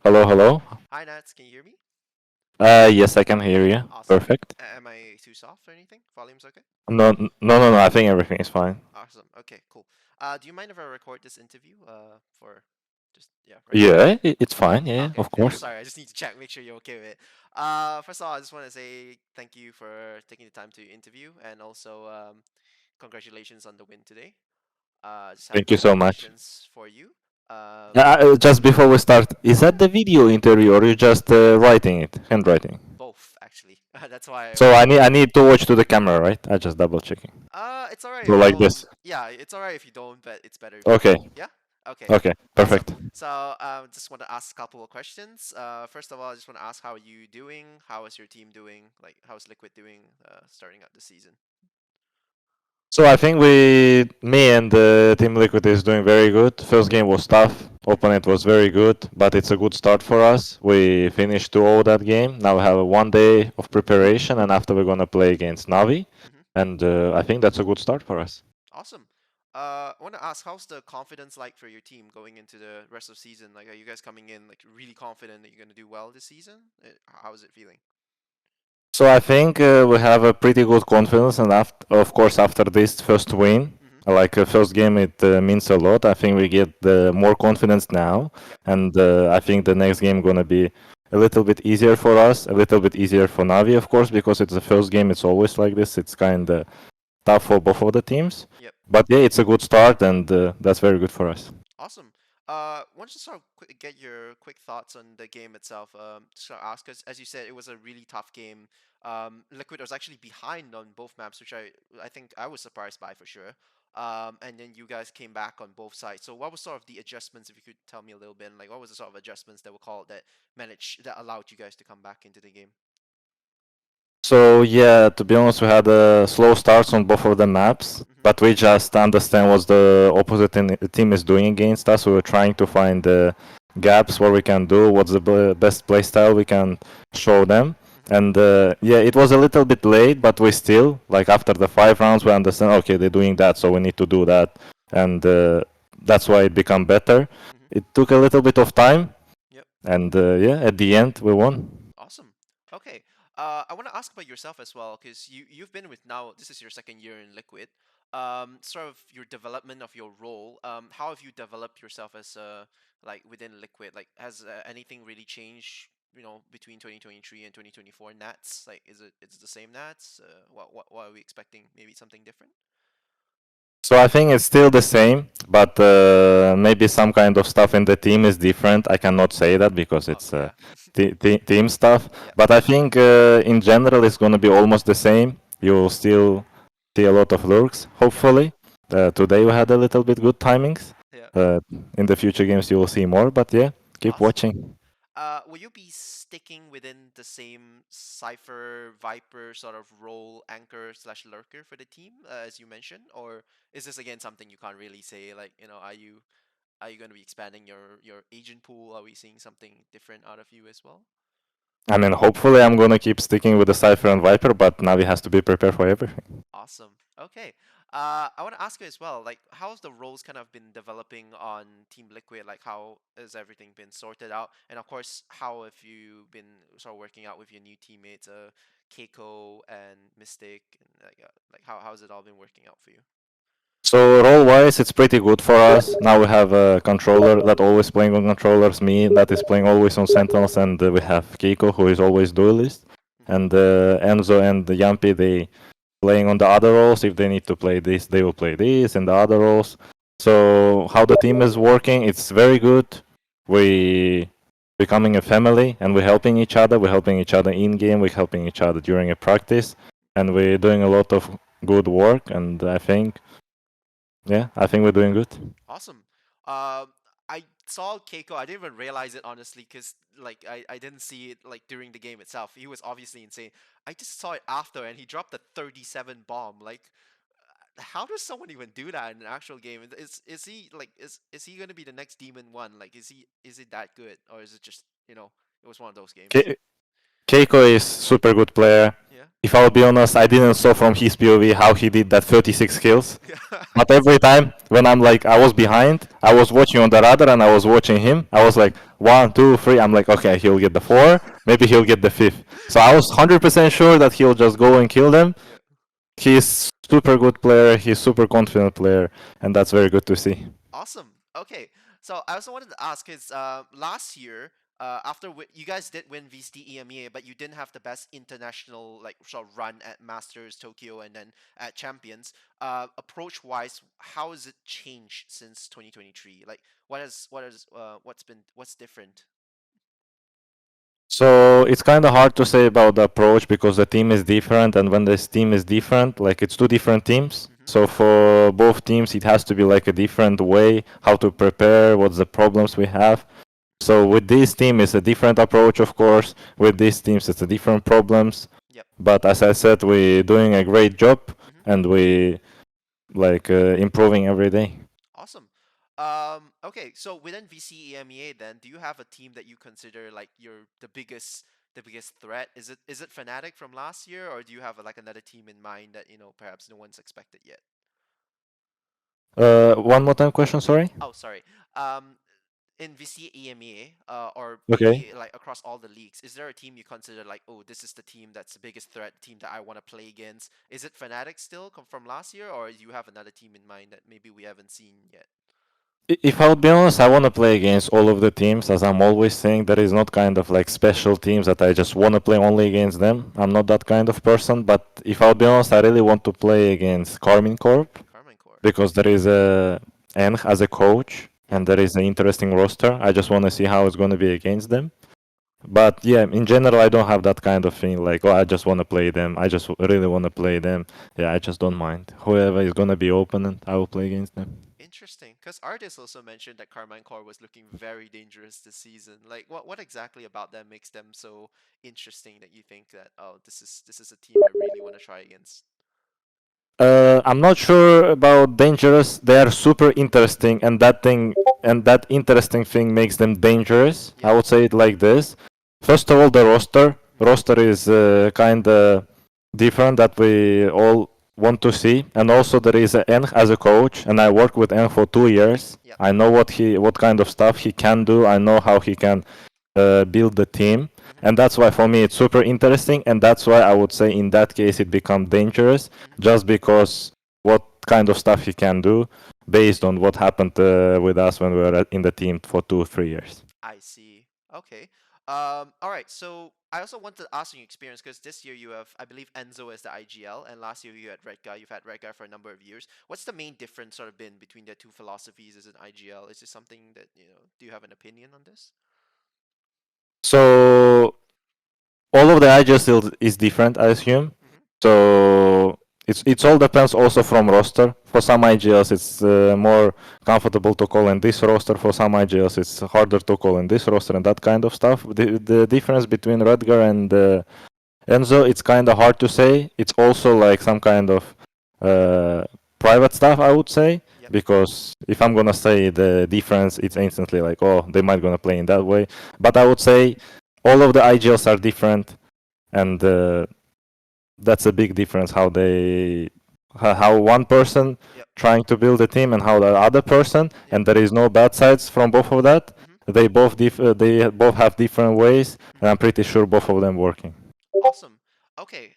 Hello, hello. Hi nAts, can you hear me? Yes, I can hear you. Awesome. Perfect. Am I too soft or anything? Volume's okay? No. I think everything is fine. Awesome. Okay, cool. Do you mind if I record this interview? For just right now. Yeah, it's fine. Yeah, Okay. of course. Sorry, I just need to check, make sure you're okay with it. First of all, I just want to say thank you for taking the time to interview, and also congratulations on the win today. Just have a Thank you couple so of much. questions for you. Um, Just before we start, is that yeah, the video interview or you just writing it, handwriting? both actually. That's why I So wanted to. I need to watch to the camera, right? I just double checking. It's alright. So like Well, this. yeah, it's alright if you don't, but it's better if you do. Okay. Yeah? Okay. Okay. Awesome. Perfect. So, just want to ask a couple of questions. First of all, I just want to ask how are you doing? How is your team doing? Like, how's Liquid doing, starting out the season? So I think me and Team Liquid is doing very good. First game was tough. Mm-hmm. Opponent was very good, but it's a good start for us. We finished 2-0 that game. Now we have 1 day of preparation, and after we're gonna play against Navi, Mm-hmm. and I think that's a good start for us. Awesome. I want to ask, how's the confidence like for your team going into the rest of season? Like, are you guys coming in like really confident that you're gonna do well this season? How is it feeling? So I think we have a pretty good confidence, and of course after this first win, Mm-hmm. like first game, it means a lot. I think we get more confidence now, Yep. and I think the next game gonna be a little bit easier for us, a little bit easier for Navi, of course, because it's the first game. It's always like this. It's kind of tough for both of the teams, Yep. but yeah, it's a good start, and that's very good for us. Awesome. Want to sort of get your quick thoughts on the game itself. Just to ask, as you said, it was a really tough game. Liquid was actually behind on both maps, which I think I was surprised by for sure. And then you guys came back on both sides. So what was sort of the adjustments, if you could tell me a little bit, like what was the sort of adjustments that were called that allowed you guys to come back into the game? So yeah, to be honest, we had slow starts on both of the maps, Mm-hmm. but we just understand what the opposite team is doing against us. We were trying to find the gaps what we can do, what's the best play style we can show them. Mm-hmm. And yeah, it was a little bit late, but we still like after the 5 rounds we understand. Okay, they're doing that, so we need to do that, and that's why it become better. Mm-hmm. It took a little bit of time, Yep. and yeah, at the end we won. Awesome. Okay. I want to ask about yourself as well, because you've been with now. This is your second year in Liquid. Sort of your development of your role. How have you developed yourself as like within Liquid? Like, has anything really changed? Between 2023 and 2024 nats. Like, it's the same nats? What are we expecting? Maybe something different. So I think it's still the same, but maybe some kind of stuff in the team is different. I cannot say that because Oh it's yeah. team stuff. Yep. But I think in general it's going to be almost the same. You'll still see a lot of lurks, hopefully. Today we had a little bit good timings. Yeah. Uh, in the future games you will see more, but yeah, keep Awesome. watching. Will you be sticking within the same Cypher Viper sort of role, anchor slash lurker for the team, as you mentioned, or is this again something you can't really say? Like, are you going to be expanding your agent pool? Are we seeing something different out of you as well? I mean, hopefully I'm going to keep sticking with the Cypher and Viper, but Navi has to be prepared for everything. Awesome. Okay. I want to ask you as well, like, how's the roles kind of been developing on Team Liquid? Like, how has everything been sorted out? And of course, how have you been sort of working out with your new teammates, Keiko and Mystic, and like how's it all been working out for you? So role-wise, it's pretty good for us. Now we have a controller that always playing on controllers, me that is playing always on Sentinels, and we have Keiko who is always duelist, Mm-hmm. and Enzo and Yampi they playing on the other roles. If they need to play this, they will play this and the other roles. So how the team is working, it's very good. We becoming a family, and we're helping each other. We're helping each other in game. We're helping each other during a practice, and we're doing a lot of good work. And I think yeah, I think we're doing good. Awesome. I saw Keiko. I didn't even realize it honestly, because like I didn't see it like during the game itself. He was obviously insane. I just saw it after, and he dropped a 37 bomb. Like, how does someone even do that in an actual game? Is he like is he gonna be the next Demon One? Like, is it that good, or is it just it was one of those games? Keiko is super good player. Yeah. if I'll be honest, I didn't saw from his POV how he did that 36 kills. Yeah. But every time when I'm like, I was behind, I was watching on the radar and I was watching him. I was like, one, two, three. I'm like, okay, he'll get the four. Maybe he'll get the fifth. So I was 100% sure that he'll just go and kill them. Yeah. He's super good player. He's super confident player, and that's very good to see. Awesome. Okay. So I also wanted to ask is last year after you guys did win VCT EMEA, but you didn't have the best international like sort of run at Masters Tokyo and then at Champions. Approach wise, how has it changed since 2023? Like what's different? So it's kind of hard to say about the approach because the team is different, and when this team is different, like it's two different teams. Mm-hmm. So for both teams, it has to be like a different way how to prepare, what's the problems we have. So with this team, it's a different approach, of course. With these teams, it's a different problems. Yep. But as I said, we're doing a great job, Mm-hmm. and we like improving every day. Awesome. Okay, so within VC EMEA then, do you have a team that you consider like the biggest threat? Is it Fnatic from last year, or do you have like another team in mind that perhaps no one's expected yet? One more time question, sorry. Oh, sorry. Um, in VC EMEA, or Okay. maybe like across all the leagues, is there a team you consider like, oh, this is the team that's the biggest threat, team that I want to play against? Is it Fnatic still from last year, or do you have another team in mind that maybe we haven't seen yet? If I'll be honest, I want to play against all of the teams, as I'm always saying. There is not kind of like special teams that I just want to play only against them. I'm not that kind of person. But if I'll be honest, I really want to play against Carmine Corp Carmine Core. because there is a Eng as a coach Yep. and there is an interesting roster. I just want to see how it's going to be against them. But yeah, in general, I don't have that kind of thing like, oh, I just want to play them. I just really want to play them. Yeah, I just don't mind. Whoever is going to be opponent, I will play against them. Interesting, because artists also mentioned that Carmine Core was looking very dangerous this season. Like, what exactly about them makes them so interesting that you think that, oh, this is a team I really want to try against? I'm not sure about dangerous. They are super interesting, and that interesting thing makes them dangerous. Yep. I would say it like this. First of all, the roster. Roster is kind of different that we all want to see, and also there is Eng as a coach, and I worked with Eng for 2 years. Yep. I know what kind of stuff he can do. I know how he can build the team, Mm-hmm. and that's why for me it's super interesting, and that's why I would say in that case it becomes dangerous, Mm-hmm. just because what kind of stuff he can do based on what happened with us when we were in the team for 2 3 years. I see. Okay. All right. So I also want to ask your experience because this year you have, I believe, Enzo as the IGL, and last year you had Red Guy. You've had Red Guy for a number of years. What's the main difference sort of been between the two philosophies as an IGL? Is this something that Do you have an opinion on this? So all of the IGL still is different, I assume. Mm-hmm. So it's all depends also from roster. For some IGLs, it's more comfortable to call in this roster. For some IGLs, it's harder to call in this roster and that kind of stuff. The difference between Redgar and Enzo, it's kind of hard to say. It's also like some kind of uh, private stuff, I would say, Yep. because if I'm gonna say the difference, it's instantly like, oh, they might gonna play in that way. But I would say all of the IGLs are different, and that's a big difference how one person Yep. trying to build a team and how the other person, Yep. and there is no bad sides from both of that. Mm-hmm. They both have different ways, and Mm-hmm. I'm pretty sure both of them working. Awesome. Okay.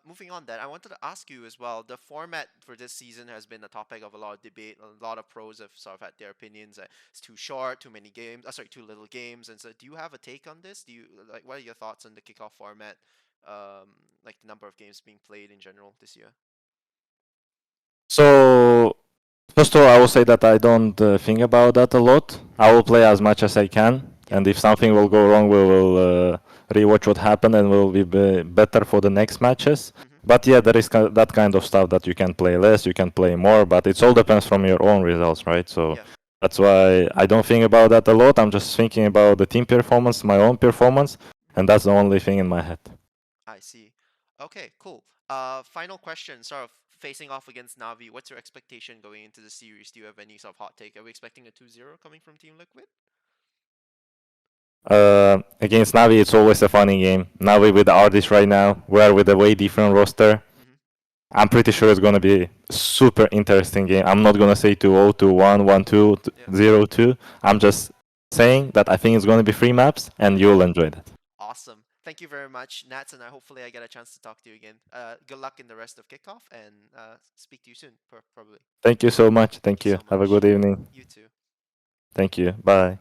Moving on then, I wanted to ask you as well. The format for this season has been a topic of a lot of debate. A lot of pros have sort of had their opinions that it's too short, too many games. Sorry, too little games. And so, do you have a take on this? Do you like what are your thoughts on the kickoff format? Like the number of games being played in general this year. So first of all, I will say that I don't think about that a lot. I will play as much as I can, Yep. and if something will go wrong, we will rewatch what happened and will be better for the next matches. Mm-hmm. But yeah, there is that kind of stuff that you can play less, you can play more, but it all depends from your own results, right? So Yeah. that's why I don't think about that a lot. I'm just thinking about the team performance, my own performance, and that's the only thing in my head. I see. Okay, cool. Final question, sort of facing off against Navi. What's your expectation going into the series? Do you have any sort of hot take? Are we expecting a 2-0 coming from Team Liquid? Against Navi, it's always a funny game. Navi with the artist right now, we are with a way different roster. Hmm. I'm pretty sure it's gonna be super interesting game. I'm not gonna say 2-0, 2-1, 1-2, Yeah. 0-2. I'm just saying that I think it's gonna be 3 maps, and you'll enjoy that. Awesome. Thank you very much, Nats, and hopefully I get a chance to talk to you again. Good luck in the rest of kickoff, and speak to you soon, probably. Thank you so much. Thank Thank you you. so Have a much. good evening. You too. Thank you. Bye.